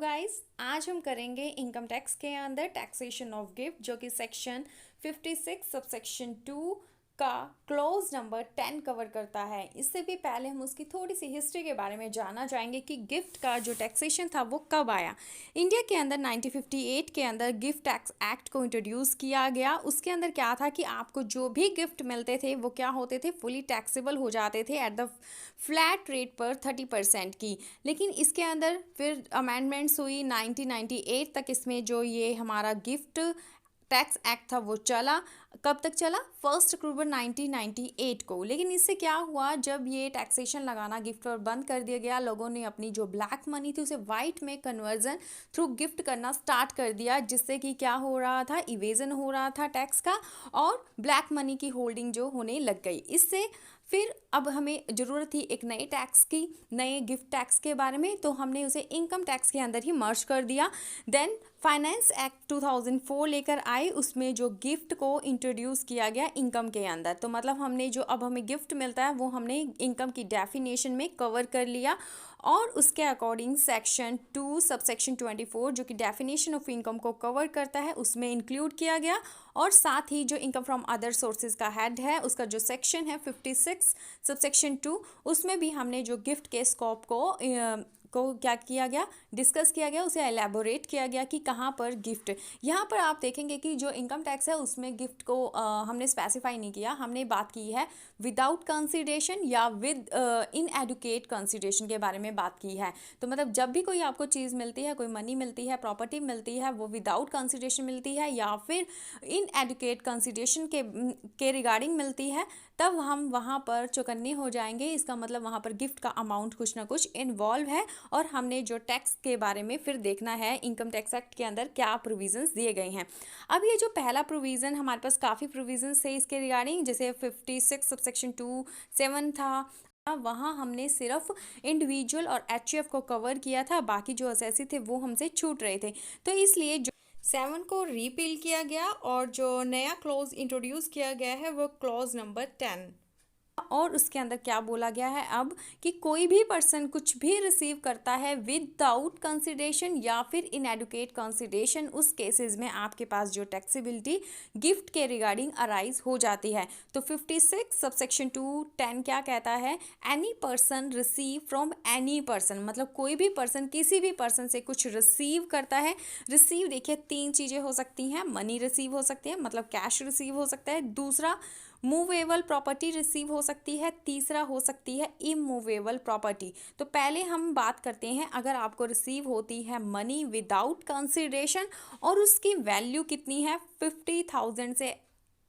Guys, आज हम करेंगे इनकम टैक्स के अंदर टैक्सेशन ऑफ गिफ्ट, जो कि सेक्शन 56 सबसेक्शन 2 का क्लॉज नंबर 10 कवर करता है। इससे भी पहले हम उसकी थोड़ी सी हिस्ट्री के बारे में जानना चाहेंगे कि गिफ्ट का जो टैक्सेशन था वो कब आया। इंडिया के अंदर 1958 के अंदर गिफ्ट टैक्स एक्ट को इंट्रोड्यूस किया गया। उसके अंदर क्या था कि आपको जो भी गिफ्ट मिलते थे वो क्या होते थे, फुली टैक्सेबल हो जाते थे एट द फ्लैट रेट पर 30% की। लेकिन इसके अंदर फिर अमेंडमेंट्स हुई 1998 तक। इसमें जो ये हमारा गिफ्ट टैक्स एक्ट था वो चला। कब तक चला? 1 अक्टूबर 1998 को। लेकिन इससे क्या हुआ, जब ये टैक्सेशन लगाना गिफ्ट पर बंद कर दिया गया, लोगों ने अपनी जो ब्लैक मनी थी उसे वाइट में कन्वर्जन थ्रू गिफ्ट करना स्टार्ट कर दिया, जिससे कि क्या हो रहा था, इवेजन हो रहा था टैक्स का और ब्लैक मनी की होल्डिंग जो होने लग गई। इससे फिर अब हमें ज़रूरत थी एक नए टैक्स की, नए गिफ्ट टैक्स के बारे में, तो हमने उसे इनकम टैक्स के अंदर ही मर्ज कर दिया। देन फाइनेंस एक्ट 2004 लेकर आए, उसमें जो गिफ्ट को इंट्रोड्यूस किया गया इनकम के अंदर। तो मतलब हमने जो अब हमें गिफ्ट मिलता है वो हमने इनकम की डेफिनेशन में कवर कर लिया और उसके अकॉर्डिंग सेक्शन 2 सबसेक्शन 24 जो कि डेफिनेशन ऑफ इनकम को कवर करता है उसमें इंक्लूड किया गया। और साथ ही जो इनकम फ्रॉम अदर सोर्सेज का हेड है, उसका जो सेक्शन है 56 सबसेक्शन 2, उसमें भी हमने जो गिफ्ट के स्कोप को क्या किया गया, डिस्कस किया गया, उसे एलैबोरेट किया गया कि कहाँ पर गिफ्ट। यहाँ पर आप देखेंगे कि जो इनकम टैक्स है उसमें गिफ्ट को हमने स्पेसिफाई नहीं किया। हमने बात की है विदाउट कंसिडरेशन या विद इन एडुकेट कंसिडरेशन के बारे में बात की है। तो मतलब जब भी कोई आपको चीज़ मिलती है, कोई मनी मिलती है, प्रॉपर्टी मिलती है, वो विदाउट कंसिडरेशन मिलती है या फिर इन एडुकेट कंसिडरेशन के रिगार्डिंग मिलती है, तब हम वहाँ पर चौकन्ने हो जाएंगे। इसका मतलब वहाँ पर गिफ्ट का अमाउंट कुछ ना कुछ इन्वॉल्व है। और हमने जो टैक्स के बारे में फिर देखना है इनकम टैक्स एक्ट के अंदर क्या प्रोविजंस दिए गए हैं। अब ये जो पहला प्रोविज़न, हमारे पास काफ़ी प्रोविजंस थे इसके रिगार्डिंग, जैसे 56 सबसेक्शन 2(7) था, वहाँ हमने सिर्फ इंडिविजुअल और एचयूएफ को कवर किया था, बाकी जो असेसी थे वो हमसे छूट रहे थे। तो इसलिए जो 7 को रिपील किया गया और जो नया क्लॉज इंट्रोड्यूस किया गया है वो क्लॉज नंबर 10। और उसके अंदर क्या बोला गया है अब कि कोई भी पर्सन कुछ भी रिसीव करता है विदाउट कंसिडरेशन या फिर इनएडुकेट कंसिडरेशन, उस केसेस में आपके पास जो टैक्सेबिलिटी गिफ्ट के रिगार्डिंग अराइज हो जाती है। तो 56 सबसेक्शन 2(10) क्या कहता है, any person receive from any person, मतलब कोई भी पर्सन किसी भी पर्सन से कुछ रिसीव करता है। रिसीव देखिए 3 चीज़ें हो सकती हैं, मनी रिसीव हो सकती है, मतलब कैश रिसीव हो सकता है, दूसरा मूवेबल प्रॉपर्टी रिसीव हो सकती है, तीसरा हो सकती है इमूवेबल प्रॉपर्टी। तो पहले हम बात करते हैं, अगर आपको रिसीव होती है मनी विदाउट कंसिडरेशन और उसकी वैल्यू कितनी है, 50,000 से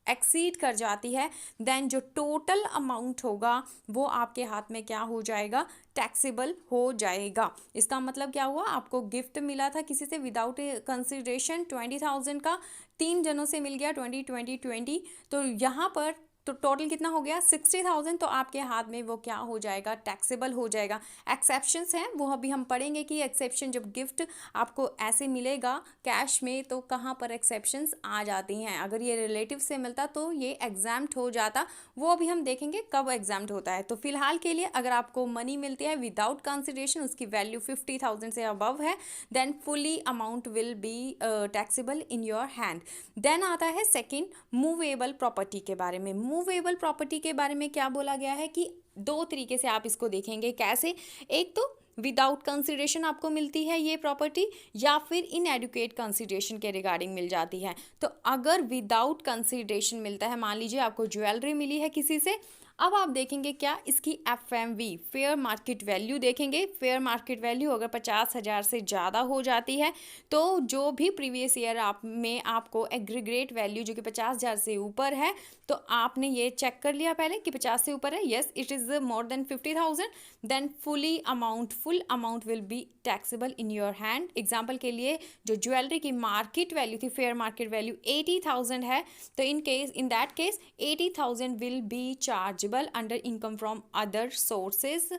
एक्सीड कर जाती है, देन जो टोटल अमाउंट होगा वो आपके हाथ में क्या हो जाएगा, टैक्सेबल हो जाएगा। इसका मतलब क्या हुआ, आपको गिफ्ट मिला था किसी से विदाउट कंसिडरेशन 20,000 का, 3 जनों से मिल गया 20, तो यहाँ पर तो टोटल कितना हो गया 60,000, तो आपके हाथ में वो क्या हो जाएगा, टैक्सेबल हो जाएगा। एक्सेप्शंस हैं वो अभी हम पढ़ेंगे कि एक्सेप्शन जब गिफ्ट आपको ऐसे मिलेगा कैश में तो कहाँ पर एक्सेप्शंस आ जाती हैं। अगर ये रिलेटिव से मिलता तो ये एग्जाम्प्ट हो जाता, वो अभी हम देखेंगे कब एग्जाम्प्ट होता है। तो फिलहाल के लिए अगर आपको मनी मिलती है विदाउट कंसिडरेशन, उसकी वैल्यू 50,000 से अबव है, then fully amount will be taxable in your hand. Then आता है सेकेंड, मूवेबल प्रॉपर्टी के बारे में। मूवेबल प्रॉपर्टी के बारे में क्या बोला गया है कि 2 तरीके से आप इसको देखेंगे, कैसे, एक तो विदाउट कंसिडरेशन आपको मिलती है ये प्रॉपर्टी या फिर इनएडुकेट कंसिडरेशन के रिगार्डिंग मिल जाती है। तो अगर विदाउट कंसिडरेशन मिलता है, मान लीजिए आपको ज्वेलरी मिली है किसी से, अब आप देखेंगे क्या, इसकी FMV फेयर मार्केट वैल्यू देखेंगे। फेयर मार्केट वैल्यू अगर 50,000 से ज़्यादा हो जाती है तो जो भी प्रीवियस ईयर में आपको एग्रीगेट वैल्यू जो कि 50,000 से ऊपर है, तो आपने ये चेक कर लिया पहले कि 50 से ऊपर है, yes it is more than 50,000, then full amount will be taxable in your hand. Example के लिए जो ज्वेलरी की मार्केट वैल्यू थी, फेयर मार्केट वैल्यू 80,000 है, तो in that case 80,000 will be chargeable under income from other sources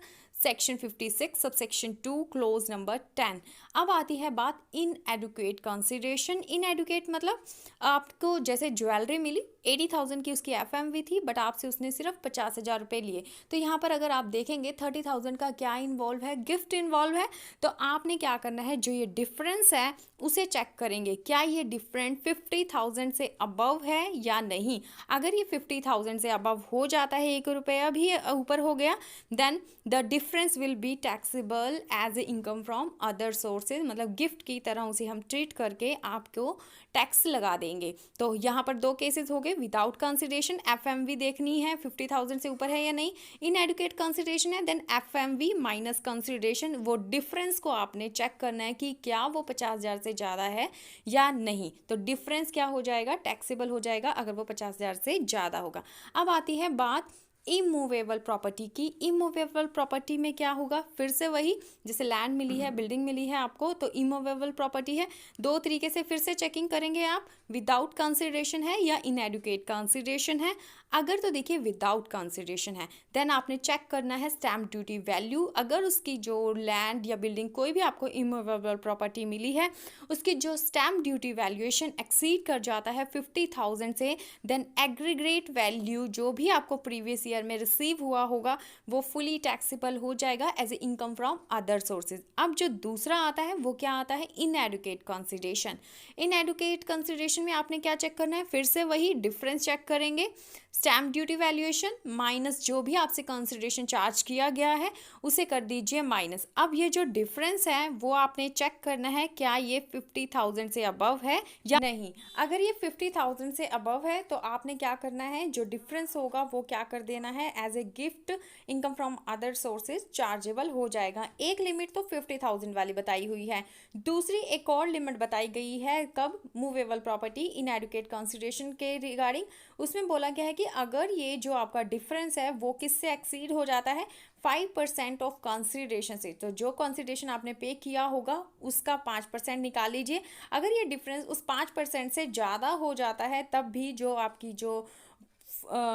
section 56 subsection 2 clause number 10। अब आती है बात इनएडुकेट कंसिडरेशन। इनएडुकेट मतलब आपको जैसे ज्वेलरी मिली 80,000 की उसकी एफएमवी थी, बट आपसे उसने सिर्फ 50,000 रुपये लिए। तो यहाँ पर अगर आप देखेंगे 30,000 का क्या इन्वॉल्व है, गिफ्ट इन्वॉल्व है। तो आपने क्या करना है, जो ये डिफरेंस है उसे चेक करेंगे, क्या ये डिफरेंट 50,000 से अबव है या नहीं। अगर ये 50,000 से अबव हो जाता है, 1 रुपया भी ऊपर हो गया, then the difference will be taxable as a income from other sources, मतलब गिफ्ट की तरह उसे हम ट्रीट करके आपको टैक्स लगा देंगे। तो यहाँ पर 2 केसेस हो गए, विदाउट कंसिडरेशन एफएमवी देखनी है 50,000 से ऊपर है या नहीं, इनएडुकेट कंसिडरेशन है, देन एफएमवी माइनस कंसिडरेशन, वो डिफरेंस को आपने चेक करना है कि क्या वो 50,000 से ज़्यादा है या नहीं। तो डिफरेंस क्या हो जाएगा, टैक्सेबल हो जाएगा अगर वो 50,000 से ज़्यादा होगा। अब आती है बात इमूवेबल प्रॉपर्टी की। इमूवेबल प्रॉपर्टी में क्या होगा, फिर से वही, जैसे लैंड मिली है, बिल्डिंग मिली है आपको, तो इमूवेबल प्रॉपर्टी है। 2 तरीके से फिर से चेकिंग करेंगे आप, विदाउट कंसिडरेशन है या इनएडुकेट कंसिडरेशन है। अगर तो देखिए विदाउट कंसिडरेशन है, देन आपने चेक करना है स्टैम्प ड्यूटी वैल्यू। अगर उसकी जो लैंड या बिल्डिंग कोई भी आपको इमूवेबल प्रॉपर्टी मिली है, उसकी जो स्टैम्प ड्यूटी वैल्यूएशन एक्सीड कर जाता है 50,000 से, देन एग्रीगेट वैल्यू जो भी आपको प्रीवियस ईयर में रिसीव हुआ होगा वो फुली टैक्सेबल हो जाएगा as a income from other sources. अब जो दूसरा आता है वो क्या आता है, इनएडुकेट कंसिडरेशन। इनएडुकेट कंसिडरेशन में आपने क्या चेक करना है, फिर से वही डिफरेंस चेक करेंगे, स्टैम्प ड्यूटी वैल्यूएशन माइनस जो भी आपसे कंसिडरेशन चार्ज किया गया है उसे कर दीजिए माइनस। अब ये जो डिफरेंस है वो आपने चेक करना है, क्या ये 50,000 से अबव है या नहीं। अगर ये 50,000 से अबव है तो आपने क्या करना है, जो डिफरेंस होगा वो क्या कर देना है, as a gift income from other sources chargeable हो जाएगा। एक लिमिट तो 50,000 वाली बताई हुई है, दूसरी एक और लिमिट बताई गई है, कब, मूवेबल प्रॉपर्टी इनएडुकेट कंसिडरेशन के रिगार्डिंग। उसमें बोला गया है कि अगर ये जो आपका डिफरेंस है वो किससे एक्सीड हो जाता है, 5% ऑफ कंसिडरेशन से। तो जो कंसिडरेशन आपने पे किया होगा उसका 5% निकाल लीजिए। अगर ये डिफरेंस उस 5% से ज़्यादा हो जाता है तब भी जो आपकी जो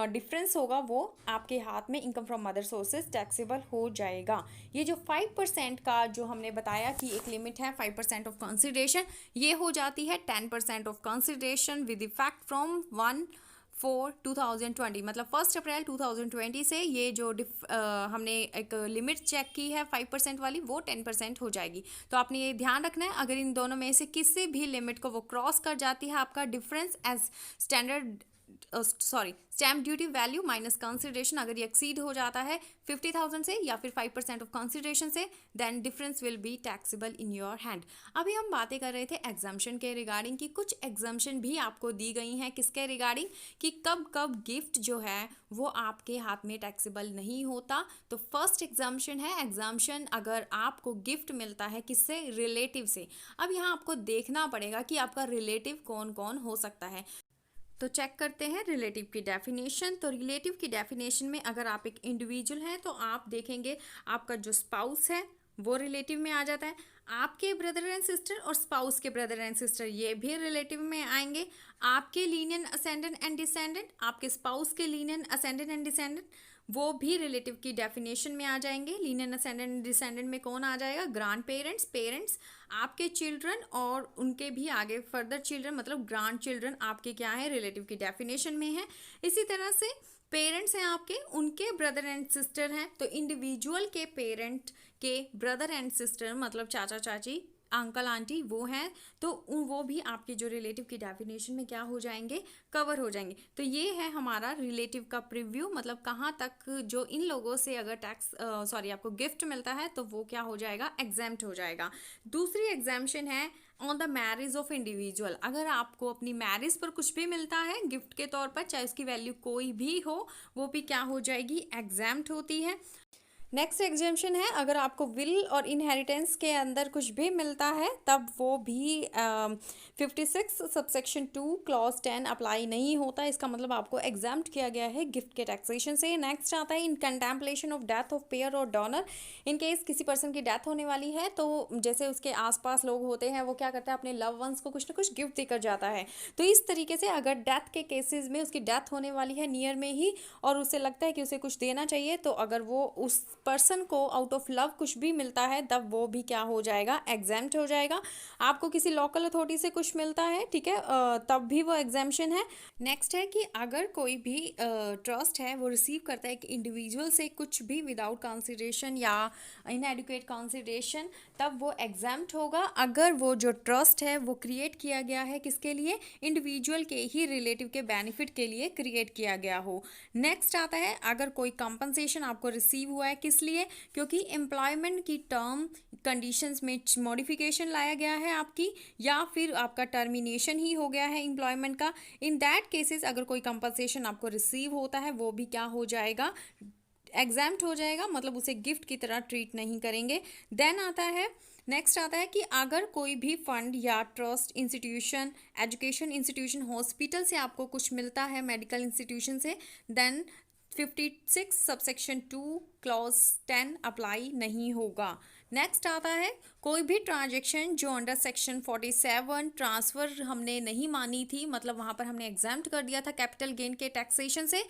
डिफरेंस होगा वो आपके हाथ में income from other sources taxable हो जाएगा। ये जो 5% का जो हमने बताया कि एक लिमिट है 5% ऑफ कंसिडरेशन, ये हो जाती है 10% of consideration with effect from 1/4/2020, मतलब 1 अप्रैल 2020 से ये जो हमने एक लिमिट चेक की है 5% वाली, वो 10% हो जाएगी। तो आपने ये ध्यान रखना है, अगर इन दोनों में से किसी भी लिमिट को वो क्रॉस कर जाती है, आपका difference as stamp duty value minus consideration अगर ये एक्सीड हो जाता है 50,000 से या फिर 5% ऑफ कंसिडरेशन से, then difference will be taxable in your hand. अभी हम बातें कर रहे थे एग्जाम्शन के रिगार्डिंग की, कुछ एग्जाम्शन भी आपको दी गई हैं किसके रिगार्डिंग, कि कब कब गिफ्ट जो है वो आपके हाथ में टैक्सेबल नहीं होता। तो फर्स्ट एग्जाम्शन है, एग्जाम्शन अगर आपको गिफ्ट मिलता है किससे, रिलेटिव से। अब यहाँ आपको देखना पड़ेगा कि आपका रिलेटिव कौन कौन हो सकता है। तो चेक करते हैं रिलेटिव की डेफिनेशन। तो रिलेटिव की डेफिनेशन में अगर आप एक इंडिविजुअल हैं तो आप देखेंगे आपका जो स्पाउस है वो रिलेटिव में आ जाता है, आपके ब्रदर एंड सिस्टर और स्पाउस के ब्रदर एंड सिस्टर ये भी रिलेटिव में आएंगे, आपके लीनियन असेंडेंट एंड डिसेंडेंट, आपके स्पाउस के लीनियन असेंडेंट एंड डिसेंडेंट वो भी रिलेटिव की डेफिनेशन में आ जाएंगे। लीनियन असेंडेंट एंड डिसेंडेंट में कौन आ जाएगा, ग्रैंड पेरेंट्स, पेरेंट्स, आपके चिल्ड्रन और उनके भी आगे फर्दर चिल्ड्रन, मतलब ग्रैंड चिल्ड्रन आपके क्या है, रिलेटिव की डेफिनेशन में है। इसी तरह से पेरेंट्स हैं आपके, उनके ब्रदर एंड सिस्टर हैं, तो इंडिविजुअल के पेरेंट के ब्रदर एंड सिस्टर मतलब चाचा चाची अंकल आंटी वो हैं, तो वो भी आपके जो रिलेटिव की डेफिनेशन में क्या हो जाएंगे, कवर हो जाएंगे। तो ये है हमारा रिलेटिव का प्रीव्यू, मतलब कहाँ तक जो इन लोगों से अगर आपको गिफ्ट मिलता है तो वो क्या हो जाएगा, एग्जेम्प्ट हो जाएगा। दूसरी एग्जाम्पशन है on the marriage of individual. अगर आपको अपनी मैरिज पर कुछ भी मिलता है गिफ्ट के तौर पर, चाहे उसकी वैल्यू कोई भी हो, वो भी क्या हो जाएगी, एग्जेम्प्ट होती है। नेक्स्ट एग्जाम्पशन है अगर आपको विल और इनहेरिटेंस के अंदर कुछ भी मिलता है तब वो भी 56 सबसेक्शन 2 क्लॉज 10 अप्लाई नहीं होता, इसका मतलब आपको एग्जाम्प्ट किया गया है गिफ्ट के टैक्सेशन से। नेक्स्ट आता है in contemplation of death of payer और डोनर। इन केस किसी पर्सन की डेथ होने वाली है तो जैसे उसके आसपास लोग होते हैं वो क्या करते हैं, अपने लव वंस को कुछ ना कुछ गिफ्ट देकर जाता है। तो इस तरीके से अगर डेथ के केसेस में उसकी डेथ होने वाली है नियर में ही और उसे लगता है कि उसे कुछ देना चाहिए, तो अगर वो उस पर्सन को आउट ऑफ लव कुछ भी मिलता है तब वो भी क्या हो जाएगा, एग्जेम्प्ट हो जाएगा। आपको किसी लोकल अथॉरिटी से कुछ मिलता है, ठीक है, तब भी वो एग्जेम्पशन है। नेक्स्ट है कि अगर कोई भी ट्रस्ट है वो रिसीव करता है एक इंडिविजुअल से कुछ भी विदाउट कंसिडरेशन या इनएडिक्वेट कंसिडरेशन, तब वो एग्जेम्प्ट होगा अगर वो जो ट्रस्ट है वो क्रिएट किया गया है किसके लिए, इंडिविजुअल के ही रिलेटिव के बेनिफिट के लिए क्रिएट किया गया हो। नेक्स्ट आता है अगर कोई कंपनसेशन आपको रिसीव हुआ है किस लिए, क्योंकि एम्प्लॉयमेंट की टर्म कंडीशंस में मॉडिफिकेशन लाया गया है आपकी, या फिर आपका टर्मिनेशन ही हो गया है एम्प्लॉयमेंट का। इन दैट केसेस अगर कोई कंपनसेशन आपको रिसीव होता है वो भी क्या हो जाएगा, एग्जैम्प्ट हो जाएगा, मतलब उसे गिफ्ट की तरह ट्रीट नहीं करेंगे। देन आता है, नेक्स्ट आता है कि अगर कोई भी फंड या trust institution, education institution, hospital से आपको कुछ मिलता है, मेडिकल इंस्टीट्यूशन से, देन 56 सबसेक्शन 2 क्लॉज 10 अप्लाई नहीं होगा। नेक्स्ट आता है कोई भी ट्रांजैक्शन जो अंडर सेक्शन 47 ट्रांसफ़र हमने नहीं मानी थी, मतलब वहाँ पर हमने एग्जाम्प्ट कर दिया था कैपिटल गेन के टैक्सेशन से,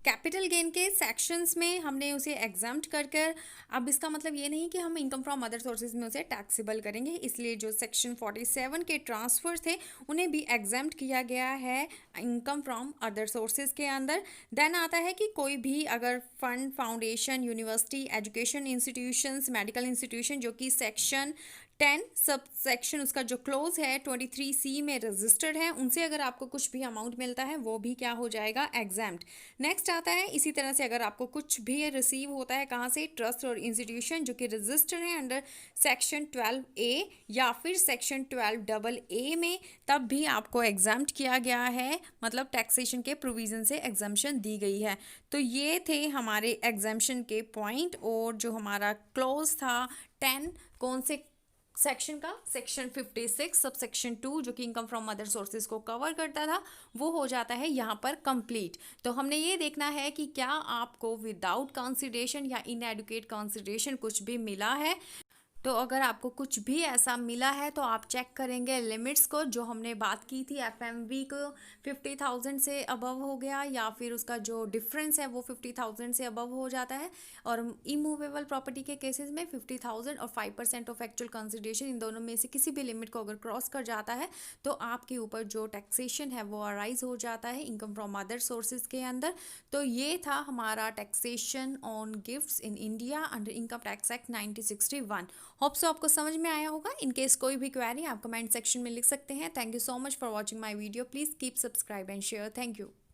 कैपिटल गेन के सेक्शंस में हमने उसे एग्जाम्प्ट कर अब इसका मतलब ये नहीं कि हम इनकम फ्रॉम अदर सोर्सेज में उसे टैक्सेबल करेंगे, इसलिए जो सेक्शन 47 के ट्रांसफर थे उन्हें भी एग्जाम्प्ट किया गया है इनकम फ्रॉम अदर सोर्सेज के अंदर। देन आता है कि कोई भी अगर fund, foundation, university, education institutions, medical institution जो कि सेक्शन 10 सब सेक्शन उसका जो क्लोज है 23C में रजिस्टर्ड है, उनसे अगर आपको कुछ भी अमाउंट मिलता है वो भी क्या हो जाएगा, एग्जाम्प्ट। नेक्स्ट आता है इसी तरह से अगर आपको कुछ भी रिसीव होता है कहाँ से, ट्रस्ट और इंस्टीट्यूशन जो कि रजिस्टर्ड है अंडर सेक्शन 12A या फिर सेक्शन 12AA में, तब भी आपको एग्जाम्प्ट किया गया है, मतलब टैक्सेशन के प्रोविजन से एग्जाम्पशन दी गई है। तो ये थे हमारे एग्जाम्पशन के पॉइंट, और जो हमारा क्लोज था 10 कौन से सेक्शन का, सेक्शन 56 सब सेक्शन 2 जो कि इनकम फ्रॉम अदर सोर्सेज को कवर करता था, वो हो जाता है यहाँ पर कंप्लीट। तो हमने ये देखना है कि क्या आपको विदाउट कंसिडरेशन या इनएडुकेट कंसिडरेशन कुछ भी मिला है। तो अगर आपको कुछ भी ऐसा मिला है तो आप चेक करेंगे लिमिट्स को, जो हमने बात की थी एफएमवी को 50,000 से अबव हो गया, या फिर उसका जो डिफरेंस है वो 50,000 से अबव हो जाता है, और इमूवेबल प्रॉपर्टी के केसेस में 50,000 और 5% ऑफ एक्चुअल कंसिडरेशन, इन दोनों में से किसी भी लिमिट को अगर क्रॉस कर जाता है तो आपके ऊपर जो टैक्सेशन है वो अराइज हो जाता है इनकम फ्रॉम अदर सोर्सेज के अंदर। तो ये था हमारा taxation on gifts in India under income tax act 1961। Hope so आपको समझ में आया होगा। इन केस कोई भी क्वेरी आप कमेंट सेक्शन में लिख सकते हैं। Thank you so much for watching my video. Please keep subscribe and share. Thank you.